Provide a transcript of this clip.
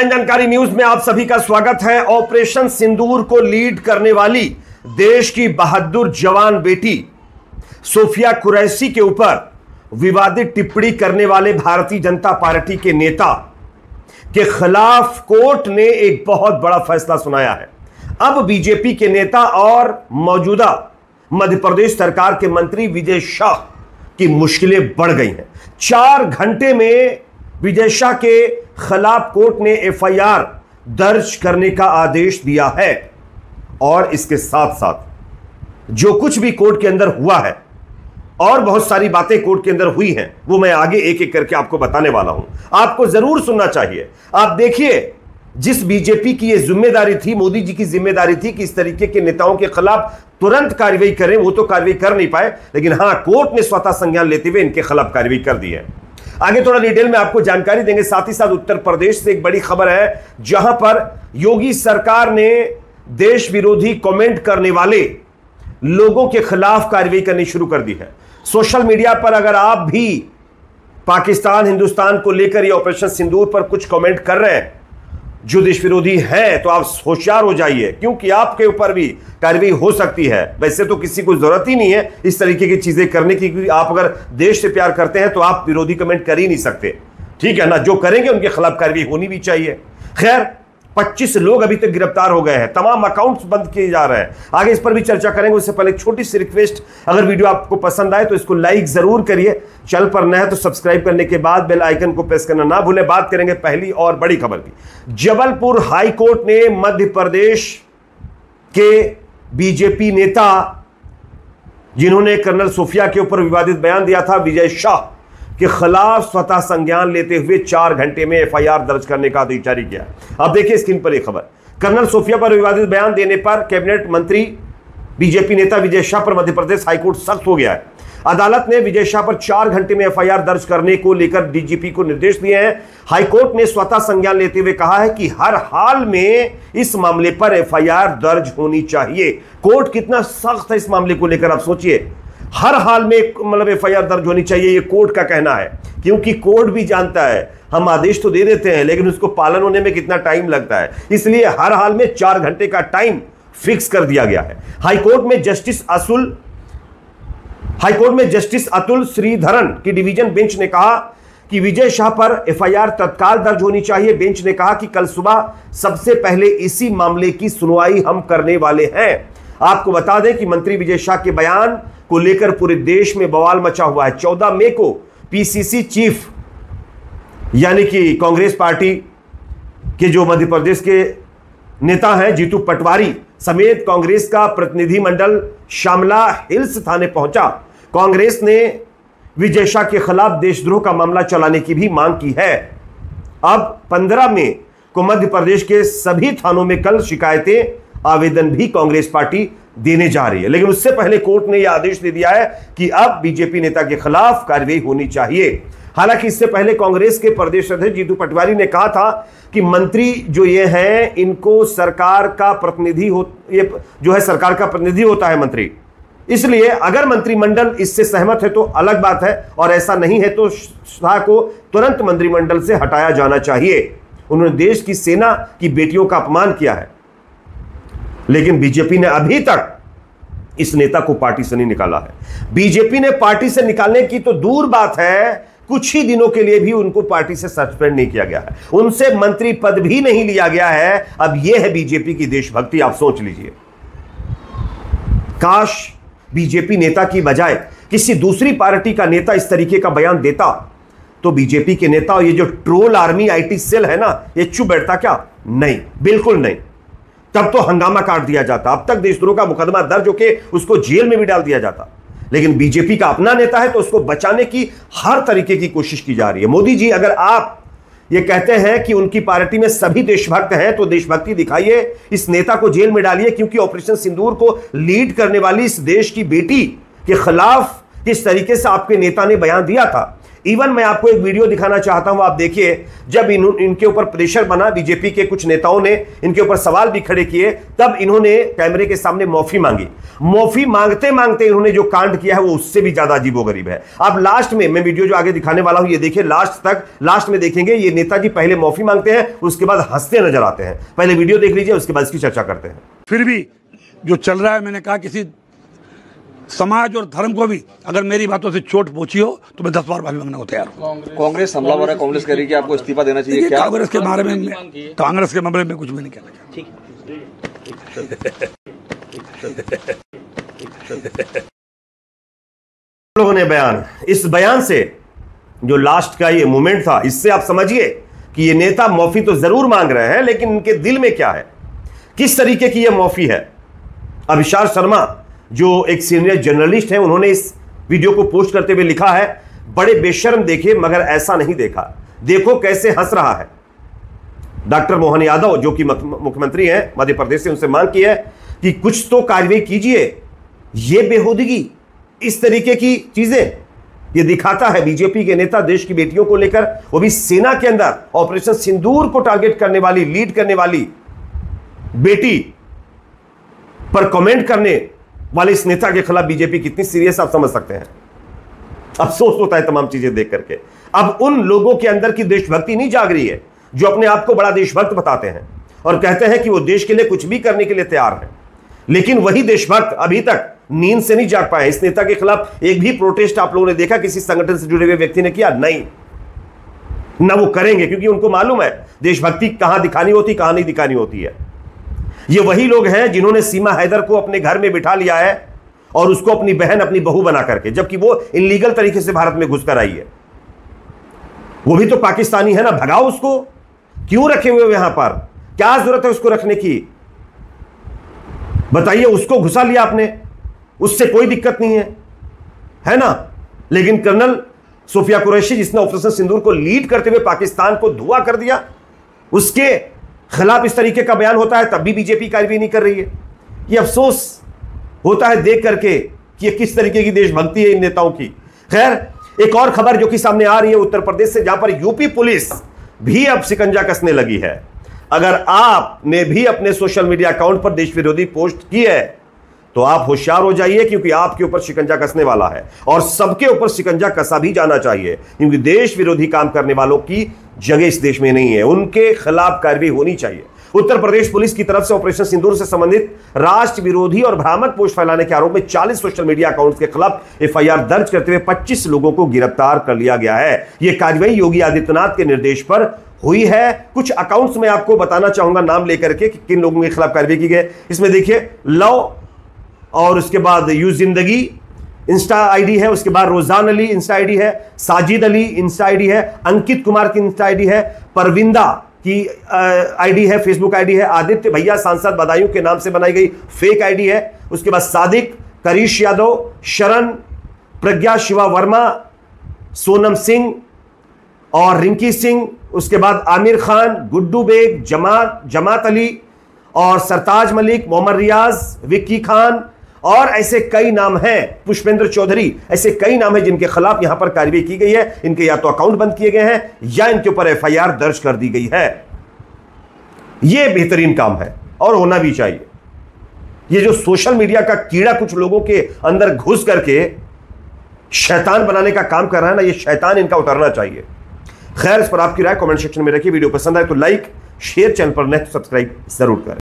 जानकारी न्यूज में आप सभी का स्वागत है। ऑपरेशन सिंदूर को लीड करने वाली देश की बहादुर जवान बेटी सोफिया कुरैशी के ऊपर विवादित टिप्पणी करने वाले भारतीय जनता पार्टी के नेता के खिलाफ कोर्ट ने एक बहुत बड़ा फैसला सुनाया है। अब बीजेपी के नेता और मौजूदा मध्य प्रदेश सरकार के मंत्री विजय शाह की मुश्किलें बढ़ गई हैं। 4 घंटे में विजय शाह के खिलाफ कोर्ट ने एफआईआर दर्ज करने का आदेश दिया है और इसके साथ साथ जो कुछ भी कोर्ट के अंदर हुआ है और बहुत सारी बातें कोर्ट के अंदर हुई हैं वो मैं आगे एक एक करके आपको बताने वाला हूं। आपको जरूर सुनना चाहिए। आप देखिए, जिस बीजेपी की यह जिम्मेदारी थी, मोदी जी की जिम्मेदारी थी कि इस तरीके के नेताओं के खिलाफ तुरंत कार्रवाई करें, वो तो कार्रवाई कर नहीं पाए, लेकिन हां, कोर्ट ने स्वतः संज्ञान लेते हुए इनके खिलाफ कार्रवाई कर दी है। आगे थोड़ा डिटेल में आपको जानकारी देंगे। साथ ही साथ उत्तर प्रदेश से एक बड़ी खबर है, जहां पर योगी सरकार ने देश विरोधी कमेंट करने वाले लोगों के खिलाफ कार्रवाई करनी शुरू कर दी है। सोशल मीडिया पर अगर आप भी पाकिस्तान हिंदुस्तान को लेकर या ऑपरेशन सिंदूर पर कुछ कमेंट कर रहे हैं जो देश विरोधी है, तो आप होशियार हो जाइए, क्योंकि आपके ऊपर भी कार्रवाई हो सकती है। वैसे तो किसी को जरूरत ही नहीं है इस तरीके की चीजें करने की, क्योंकि आप अगर देश से प्यार करते हैं तो आप विरोधी कमेंट कर ही नहीं सकते, ठीक है ना। जो करेंगे उनके खिलाफ कार्रवाई होनी भी चाहिए। खैर, 25 लोग अभी तक गिरफ्तार हो गए हैं, तमाम अकाउंट्स बंद किए जा रहे हैं। आगे इस पर भी चर्चा करेंगे। उससे पहले एक छोटी सी रिक्वेस्ट, अगर वीडियो आपको पसंद आए तो इसको लाइक जरूर करिए। चैनल पर नए हैं तो सब्सक्राइब करने के बाद बेल आइकन को प्रेस करना ना भूलें। बात करेंगे पहली और बड़ी खबर की। जबलपुर हाई कोर्ट ने मध्य प्रदेश के बीजेपी नेता, जिन्होंने कर्नल सोफिया के ऊपर विवादित बयान दिया था, विजय शाह के खिलाफ स्वतः संज्ञान लेते हुए 4 घंटे में एफआईआर दर्ज करने का आदेश जारी किया। अब देखिए स्क्रीन पर यह खबर। कर्नल सोफिया पर विवादित बयान देने पर कैबिनेट मंत्री बीजेपी नेता विजय शाह पर मध्य प्रदेश हाईकोर्ट सख्त हो गया है। अदालत ने विजय शाह पर 4 घंटे में एफआईआर दर्ज करने को लेकर डीजीपी को निर्देश दिए हैं। हाईकोर्ट ने स्वतः संज्ञान लेते हुए कहा है कि हर हाल में इस मामले पर एफआईआर दर्ज होनी चाहिए। कोर्ट कितना सख्त है इस मामले को लेकर, आप सोचिए। हर हाल में मतलब एफआईआर दर्ज होनी चाहिए, ये कोर्ट का कहना है, क्योंकि कोर्ट भी जानता है हम आदेश तो दे देते हैं लेकिन उसको पालन होने में कितना टाइम लगता है, इसलिए हर हाल में 4 घंटे का टाइम फिक्स कर दिया गया है। हाईकोर्ट में जस्टिस अतुल श्रीधरन की डिवीजन बेंच ने कहा कि विजय शाह पर एफआईआर तत्काल दर्ज होनी चाहिए। बेंच ने कहा कि कल सुबह सबसे पहले इसी मामले की सुनवाई हम करने वाले हैं। आपको बता दें कि मंत्री विजय शाह के बयान को लेकर पूरे देश में बवाल मचा हुआ है। 14 मई को पीसीसी चीफ यानी कि कांग्रेस पार्टी के जो मध्य प्रदेश के नेता हैं जीतू पटवारी समेत कांग्रेस का प्रतिनिधिमंडल शामला हिल्स थाने पहुंचा। कांग्रेस ने विजय शाह के खिलाफ देशद्रोह का मामला चलाने की भी मांग की है। अब 15 मई को मध्य प्रदेश के सभी थानों में कल शिकायतें आवेदन भी कांग्रेस पार्टी देने जा रही है, लेकिन उससे पहले कोर्ट ने यह आदेश दे दिया है कि अब बीजेपी नेता के खिलाफ कार्रवाई होनी चाहिए। हालांकि इससे पहले कांग्रेस के प्रदेश अध्यक्ष जीतू पटवारी ने कहा था कि मंत्री जो ये हैं इनको सरकार का प्रतिनिधि ये जो है सरकार का प्रतिनिधि होता है मंत्री, इसलिए अगर मंत्रिमंडल इससे सहमत है तो अलग बात है, और ऐसा नहीं है तो शाह को तुरंत मंत्रिमंडल से हटाया जाना चाहिए। उन्होंने देश की सेना की बेटियों का अपमान किया है, लेकिन बीजेपी ने अभी तक इस नेता को पार्टी से नहीं निकाला है। बीजेपी ने पार्टी से निकालने की तो दूर बात है, कुछ ही दिनों के लिए भी उनको पार्टी से सस्पेंड नहीं किया गया है, उनसे मंत्री पद भी नहीं लिया गया है। अब यह है बीजेपी की देशभक्ति, आप सोच लीजिए। काश बीजेपी नेता की बजाय किसी दूसरी पार्टी का नेता इस तरीके का बयान देता तो बीजेपी के नेता और ये जो ट्रोल आर्मी आईटी सेल है ना, ये चुप बैठता क्या? नहीं, बिल्कुल नहीं। तब तो हंगामा काट दिया जाता, अब तक देशद्रोह का मुकदमा दर्ज होकर उसको जेल में भी डाल दिया जाता। लेकिन बीजेपी का अपना नेता है तो उसको बचाने की हर तरीके की कोशिश की जा रही है। मोदी जी, अगर आप ये कहते हैं कि उनकी पार्टी में सभी देशभक्त हैं तो देशभक्ति दिखाइए, इस नेता को जेल में डालिए, क्योंकि ऑपरेशन सिंदूर को लीड करने वाली इस देश की बेटी के खिलाफ किस तरीके से आपके नेता ने बयान दिया था। इवन मैं आपको एक वीडियो दिखाना चाहता हूं, आप देखिए, जब इनके ऊपर प्रेशर बना, बीजेपी के कुछ नेताओं ने इनके ऊपर सवाल भी खड़े किए, तब इन्होंने कैमरे के सामने माफी मांगी। माफी मांगते मांगते इन्होंने जो कांड किया है वो उससे भी ज्यादा अजीबोगरीब है। आप लास्ट में, मैं वीडियो जो आगे दिखाने वाला हूं ये देखिए, लास्ट में देखेंगे, ये नेताजी पहले माफी मांगते हैं, उसके बाद हंसते नजर आते हैं। पहले वीडियो देख लीजिए, उसके बाद इसकी चर्चा करते हैं। फिर भी जो चल रहा है, मैंने कहा किसी समाज और धर्म को भी अगर मेरी बातों से चोट पहुंची हो तो मैं 10 बार माफी मांगने को तैयार हूं। कांग्रेस हमलावर है, कांग्रेस कह रही है कि आपको इस्तीफा देना चाहिए। क्या कांग्रेस के बारे में, कांग्रेस के मामले में कुछ भी नहीं कहना चाहता। लोगों ने बयान, इस बयान से जो लास्ट का ये मोमेंट था, इससे आप समझिए कि ये नेता माफी तो जरूर मांग रहे हैं, लेकिन उनके दिल में क्या है, किस तरीके की ये माफी है। अभिषार शर्मा जो एक सीनियर जर्नलिस्ट हैं, उन्होंने इस वीडियो को पोस्ट करते हुए लिखा है, बड़े बेशर्म देखे मगर ऐसा नहीं देखा, देखो कैसे हंस रहा है। डॉक्टर मोहन यादव जो कि मुख्यमंत्री हैं मध्य प्रदेश से, उनसे मांग की है कि कुछ तो कार्रवाई कीजिए। ये बेहूदगी, इस तरीके की चीजें ये दिखाता है बीजेपी के नेता देश की बेटियों को लेकर, वो भी सेना के अंदर ऑपरेशन सिंदूर को टारगेट करने वाली, लीड करने वाली बेटी पर कमेंट करने वाले इस नेता के खिलाफ बीजेपी कितनी सीरियस, आप समझ सकते हैं। अफसोस होता है तमाम चीजें देख करके। अब उन लोगों के अंदर की देशभक्ति नहीं जाग रही है जो अपने आप को बड़ा देशभक्त बताते हैं और कहते हैं कि वो देश के लिए कुछ भी करने के लिए तैयार है, लेकिन वही देशभक्त अभी तक नींद से नहीं जाग पाए। इस नेता के खिलाफ एक भी प्रोटेस्ट आप लोगों ने देखा किसी संगठन से जुड़े हुए व्यक्ति ने किया? नहीं, ना वो करेंगे, क्योंकि उनको मालूम है देशभक्ति कहां दिखानी होती, कहां नहीं दिखानी होती है। ये वही लोग हैं जिन्होंने सीमा हैदर को अपने घर में बिठा लिया है और उसको अपनी बहन, अपनी बहू बना करके, जबकि वो इलीगल तरीके से भारत में घुसकर आई है। वो भी तो पाकिस्तानी है ना, भगाओ उसको। क्यों रखे हुए यहां पर, क्या जरूरत है उसको रखने की, बताइए। उसको घुसा लिया आपने, उससे कोई दिक्कत नहीं है ना। लेकिन कर्नल सोफिया कुरैशी जिसने ऑपरेशन सिंदूर को लीड करते हुए पाकिस्तान को धुआं कर दिया, उसके खिलाफ इस तरीके का बयान होता है, तब भी बीजेपी कार्रवाई नहीं कर रही है। ये अफसोस होता है देख करके कि ये किस तरीके की देशभक्ति है इन नेताओं की। खैर, एक और खबर जो कि सामने आ रही है उत्तर प्रदेश से, जहां पर यूपी पुलिस भी अब शिकंजा कसने लगी है। अगर आपने भी अपने सोशल मीडिया अकाउंट पर देश विरोधी पोस्ट की है तो आप होशियार हो जाइए, क्योंकि आपके ऊपर शिकंजा कसने वाला है और सबके ऊपर शिकंजा कसा भी जाना चाहिए, क्योंकि देश विरोधी काम करने वालों की जगह इस देश में नहीं है, उनके खिलाफ कार्रवाई होनी चाहिए। उत्तर प्रदेश पुलिस की तरफ से ऑपरेशन सिंदूर से संबंधित राष्ट्र विरोधी और भ्रामक पोस्ट फैलाने के आरोप में 40 सोशल मीडिया अकाउंट्स के खिलाफ एफआईआर दर्ज करते हुए 25 लोगों को गिरफ्तार कर लिया गया है। यह कार्रवाई योगी आदित्यनाथ के निर्देश पर हुई है। कुछ अकाउंट्स में आपको बताना चाहूंगा नाम लेकर के कि किन लोगों के खिलाफ कार्रवाई की गई। इसमें देखिए, लव और उसके बाद यू जिंदगी इंस्टा आईडी है, उसके बाद रोजान अली इंस्टा आईडी है, साजिद अली इंस्टा आईडी है, अंकित कुमार की इंस्टा आईडी है, परविंदा की आईडी है, फेसबुक आईडी है, आदित्य भैया सांसद बदायूं के नाम से बनाई गई फेक आईडी है, उसके बाद सादिक, करीश यादव, शरण, प्रज्ञा शिवा वर्मा, सोनम सिंह और रिंकी सिंह, उसके बाद आमिर खान, गुड्डू बेग, जमात अली और सरताज मलिक, मोहम्मद रियाज, विक्की खान और ऐसे कई नाम हैं, पुष्पेंद्र चौधरी, ऐसे कई नाम हैं जिनके खिलाफ यहां पर कार्रवाई की गई है। इनके या तो अकाउंट बंद किए गए हैं या इनके ऊपर एफआईआर दर्ज कर दी गई है। यह बेहतरीन काम है और होना भी चाहिए। ये जो सोशल मीडिया का कीड़ा कुछ लोगों के अंदर घुस करके शैतान बनाने का काम कर रहा है ना, ये शैतान इनका उतरना चाहिए। खैर, इस पर आपकी राय कमेंट सेक्शन में रखिए। वीडियो पसंद आए तो लाइक, शेयर, चैनल पर नए तो सब्सक्राइब जरूर करें।